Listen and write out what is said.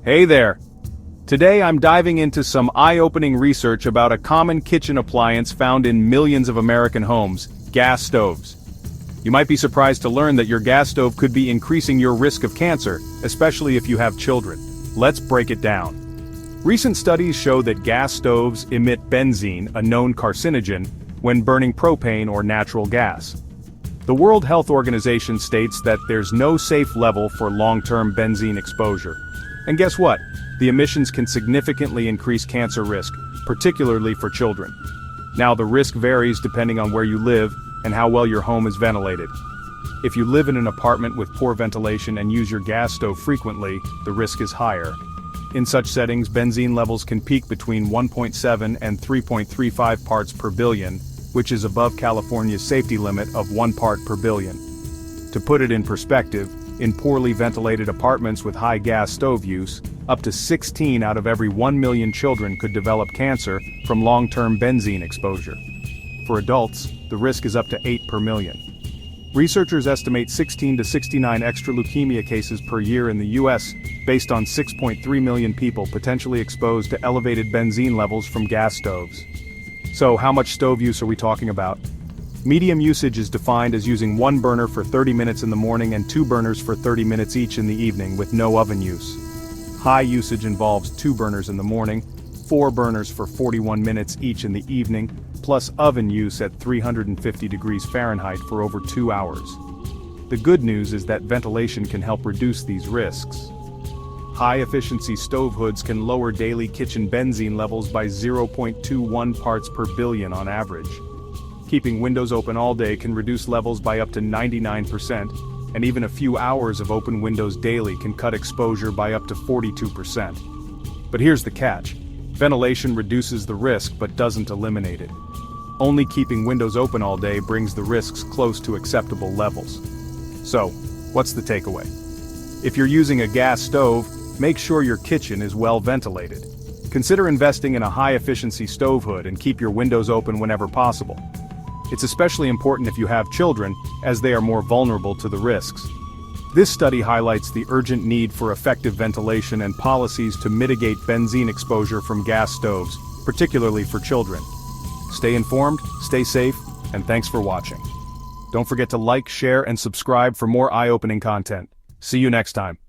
Hey there! Today I'm diving into some eye-opening research about a common kitchen appliance found in millions of American homes: gas stoves. You might be surprised to learn that your gas stove could be increasing your risk of cancer, especially if you have children. Let's break it down. Recent studies show that gas stoves emit benzene, a known carcinogen, when burning propane or natural gas. The World Health Organization states that there's no safe level for long-term benzene exposure. And guess what? The emissions can significantly increase cancer risk, particularly for children. Now, the risk varies depending on where you live and how well your home is ventilated. If you live in an apartment with poor ventilation and use your gas stove frequently, the risk is higher. In such settings, benzene levels can peak between 1.7 and 3.35 parts per billion, which is above California's safety limit of 1 part per billion. To put it in perspective, in poorly ventilated apartments with high gas stove use, up to 16 out of every 1 million children could develop cancer from long-term benzene exposure. For adults, the risk is up to 8 per million. Researchers estimate 16 to 69 extra leukemia cases per year in the US, based on 6.3 million people potentially exposed to elevated benzene levels from gas stoves. So, how much stove use are we talking about? Medium usage is defined as using one burner for 30 minutes in the morning and 2 burners for 30 minutes each in the evening with no oven use. High usage involves 2 burners in the morning, 4 burners for 41 minutes each in the evening, plus oven use at 350 degrees Fahrenheit for over 2 hours. The good news is that ventilation can help reduce these risks. High-efficiency stove hoods can lower daily kitchen benzene levels by 0.21 parts per billion on average. Keeping windows open all day can reduce levels by up to 99%, and even a few hours of open windows daily can cut exposure by up to 42%. But here's the catch: ventilation reduces the risk but doesn't eliminate it. Only keeping windows open all day brings the risks close to acceptable levels. So, what's the takeaway? If you're using a gas stove, make sure your kitchen is well ventilated. Consider investing in a high-efficiency stove hood and keep your windows open whenever possible. It's especially important if you have children, as they are more vulnerable to the risks. This study highlights the urgent need for effective ventilation and policies to mitigate benzene exposure from gas stoves, particularly for children. Stay informed, stay safe, and thanks for watching. Don't forget to like, share, and subscribe for more eye-opening content. See you next time.